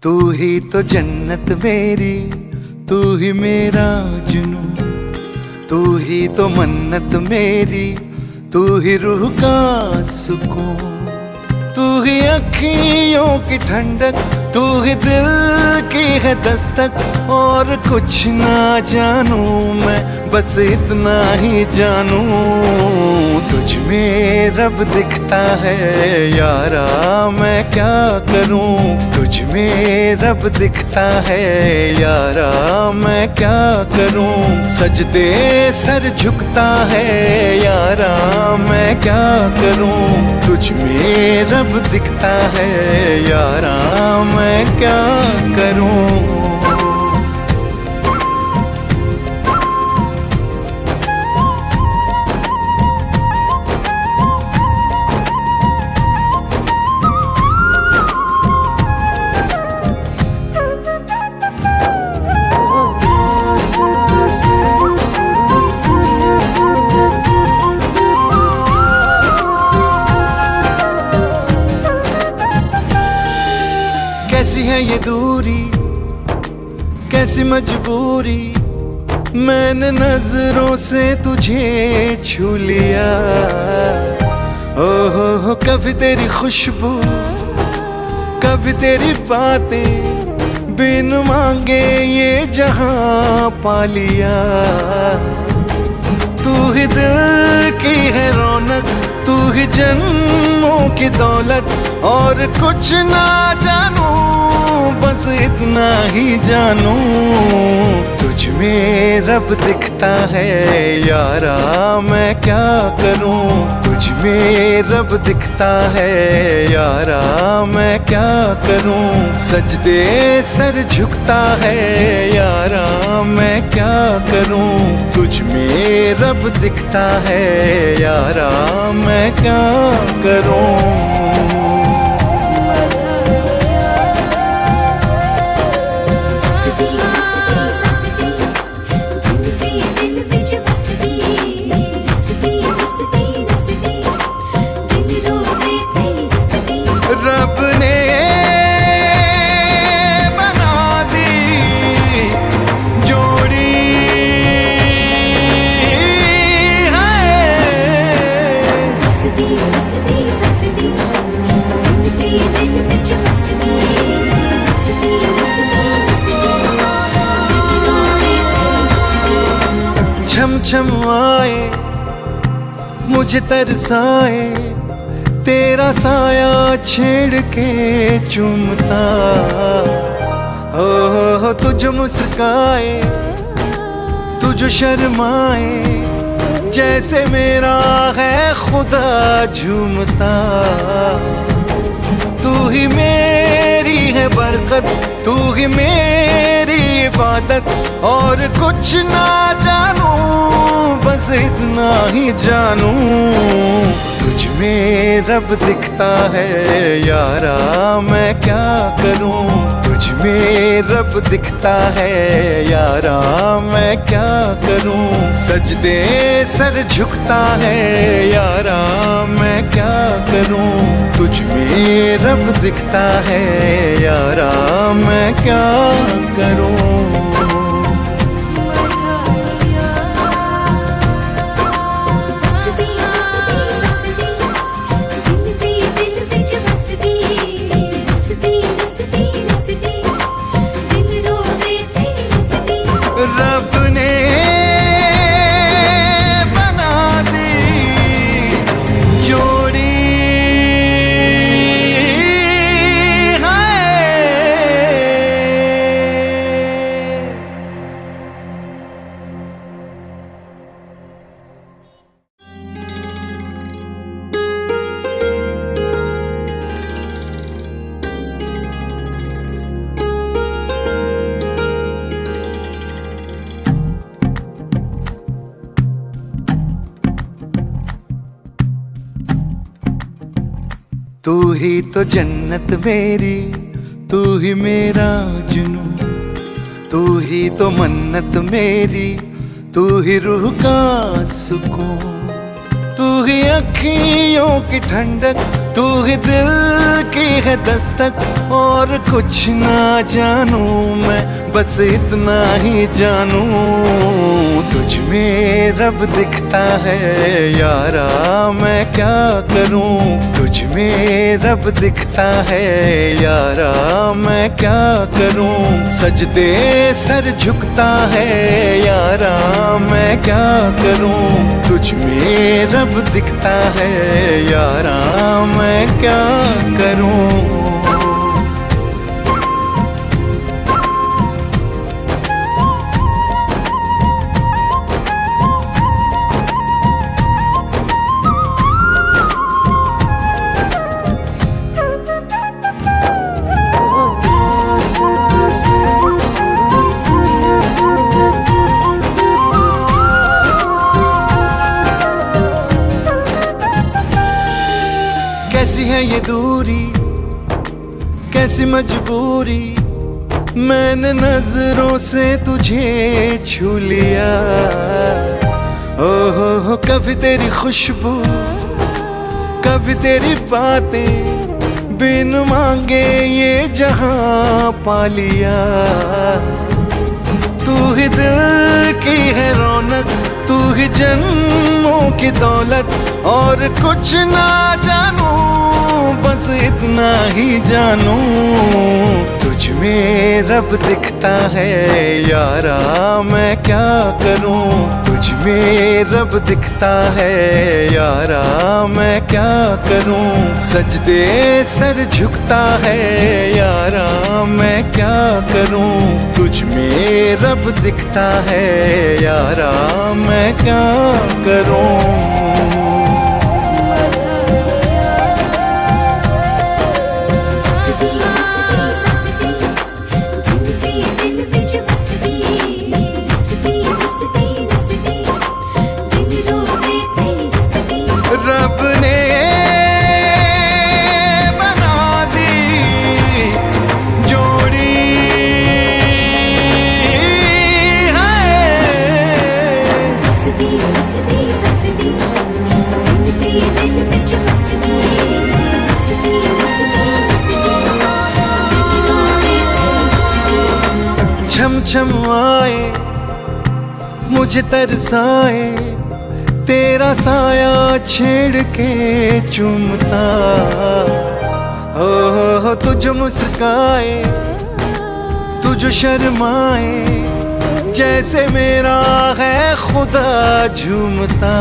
तू ही तो जन्नत मेरी, तू ही मेरा जुनून, तू ही तो मन्नत मेरी, तू ही रूह का सुकून, तू ही अखियों की ठंडक, तू ही दिल की है दस्तक। और कुछ ना जानूं मैं, बस इतना ही जानूं, तुझ में रब दिखता है यारा, मैं क्या करूं। तुझ में रब दिखता है यारा, मैं क्या करूं। सजदे सर झुकता है यारा, मैं क्या करूं। तुझ में रब दिखता है यारा, मैं क्या करूं। कैसी है ये दूरी, कैसी मजबूरी, मैंने नजरों से तुझे छू लिया। ओहो कभी तेरी खुशबू, कभी तेरी बातें, बिन मांगे ये जहां पा लिया। तू ही दिल की है रौनक, तू ही जन्मों की दौलत। और कुछ ना जानूं, बस इतना ही जानूं, तुझ में रब दिखता है यारा, मैं क्या करूं। तुझ में रब दिखता है यारा, मैं क्या करूं। सजदे सर झुकता है यारा, मैं क्या करूं। तुझ में रब दिखता है यारा, मैं क्या करूं। रब ने बना दी जोड़ी छम छम आए, मुझे तरसाए, तेरा साया छेड़ के चूमता। हो तुझ मुस्काए, तुझ शर्माए, जैसे मेरा है खुदा झूमता। तू ही मेरी है बरकत, तू ही मेरी इबादत। और कुछ ना जानूं, बस इतना ही जानूं, तुझ में रब दिखता है यारा, मैं क्या करूं। तुझ में रब दिखता है यारा, मैं क्या करूं। सजदे सर झुकता है यारा, मैं क्या करूं। तुझ में रब दिखता है यारा, मैं क्या करूं। रब ने बना दी जोड़ी है। तू ही तो जन्नत मेरी, तू ही मेरा जुनून, तू ही तो मन्नत मेरी, तू ही रूह का सुकून, तू ही अखियों की ठंडक, तू ही दिल की है दस्तक। और कुछ ना जानूं मैं, बस इतना ही जानूं, तुझ में रब दिखता है यारा, मैं क्या करूं। तुझ में रब दिखता है यारा, मैं क्या करूं। सजदे सर झुकता है यारा, मैं क्या करूं। तुझ में रब दिखता है यारा, मैं क्या करूं। कैसी है ये दूरी, कैसी मजबूरी, मैंने नजरों से तुझे छू लिया। हो कभी तेरी खुशबू, कभी तेरी बातें, बिन मांगे ये जहां पा लिया। तू ही दिल की है रौनक, तू ही जन्मों की दौलत। और कुछ ना जानूं, बस इतना ही जानूं, तुझ में रब दिखता है यारा, मैं क्या करूं। तुझ में रब दिखता है यारा, मैं क्या करूं। सजदे सर झुकता है यारा, मैं क्या करूं। तुझ में रब दिखता है यारा, मैं क्या करूं। रब ने बना दी जोड़ी छम छम आए, मुझे तरसाए, तेरा साया छेड़ के चूमता। हो तुझ मुस्काए, तुझ शर्माए, जैसे मेरा है खुदा झूमता।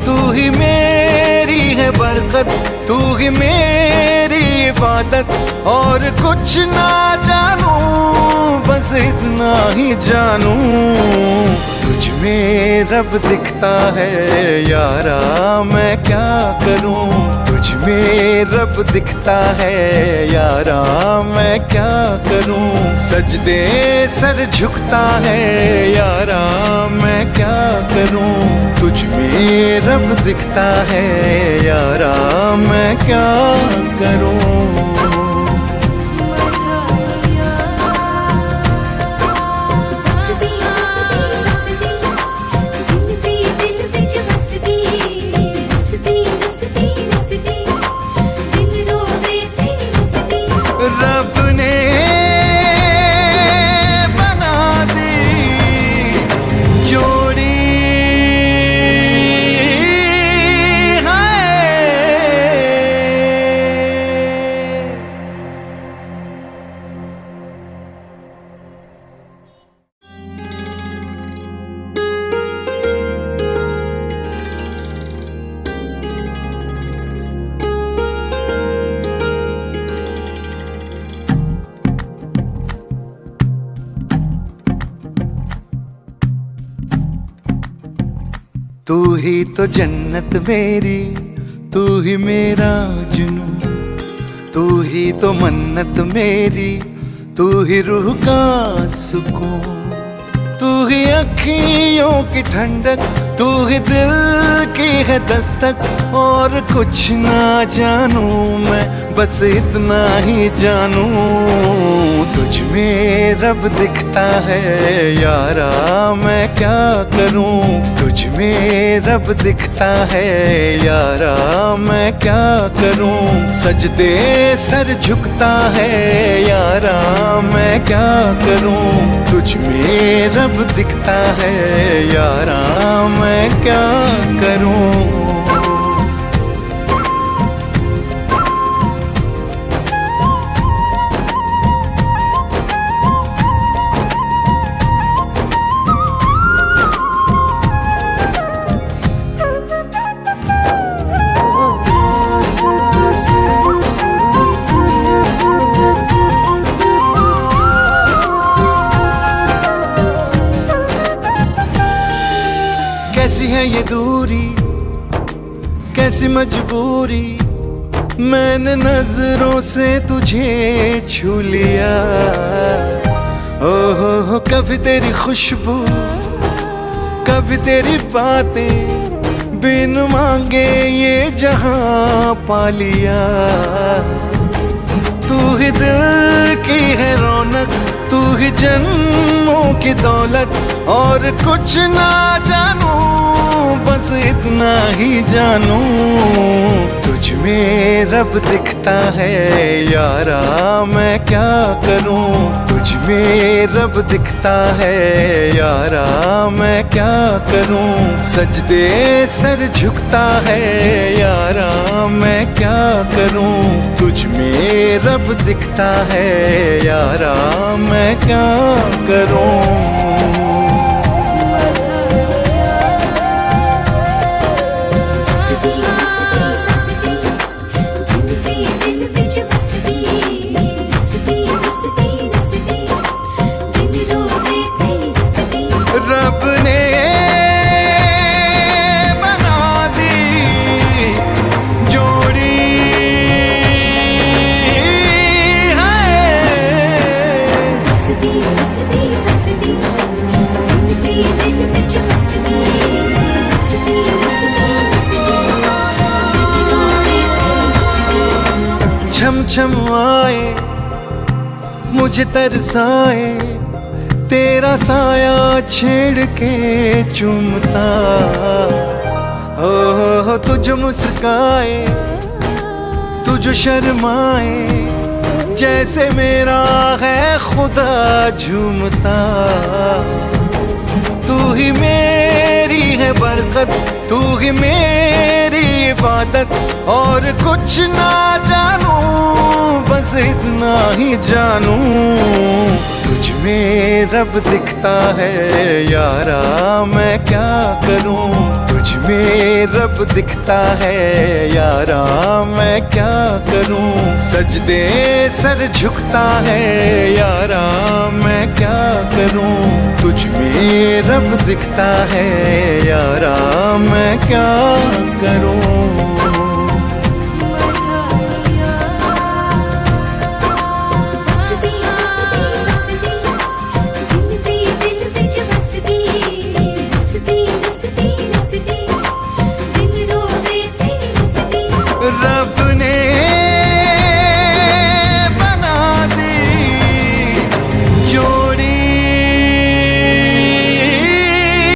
तू ही मेरी है बरकत, तू ही मेरी इबादत। और कुछ ना जानूं, बस इतना ही जानूं, तुझ में रब दिखता है यारा, मैं क्या करूं। तुझ में रब दिखता है यारा, मैं क्या करूं। सजदे सर झुकता है यारा, मैं क्या करूं। तुझ में रब दिखता है यारा, मैं क्या करूं। रब ने बना दी जोड़ी है। तू ही तो जन्नत मेरी, तू ही मेरा जुनून, तू ही तो मन्नत मेरी, तू ही रूह का सुकून। तू ही अखियों की ठंडक, तू ही दिल की है दस्तक। और कुछ ना जानूं मैं, बस इतना ही जानूं, तुझ में रब दिखता है यारा, मैं क्या करूं। तुझ में रब दिखता है यारा, मैं क्या करूं। सजदे सर झुकता है यारा, मैं क्या करूं। तुझ में रब दिखता है यारा, मैं क्या करूं। कैसी है ये दूरी, कैसी मजबूरी, मैंने नजरों से तुझे छू लिया। ओहो कभी तेरी खुशबू, कभी तेरी बातें, बिन मांगे ये जहां पा लिया। तू ही दिल की है रौनक, तू ही जन्मों की दौलत। और कुछ ना जानूं, बस इतना ही जानूं, तुझ में रब दिखता है यारा, मैं क्या करूं। तुझ में रब दिखता है यारा, मैं क्या करूं। सजदे सर झुकता है यारा, मैं क्या करूं। तुझ में रब दिखता है यारा, मैं क्या करूं। रब ने बना दी जोड़ी छम छम आए मुझे तरसाए, तेरा साया छेड़ के चूमता। हो तुझ मुस्काए, तुझ शर्माए, जैसे मेरा है खुदा झूमता। तू ही मेरी है बरकत, तू ही मेरी इबादत। और कुछ ना जानूं, बस इतना ही जानूं, तुझ में रब दिखता है यारा, मैं क्या करूं। तुझ में रब दिखता है यारा, मैं क्या करूं। सजदे सर झुकता है यारा, मैं क्या करूं। तुझ में रब दिखता है यारा, मैं क्या करूं।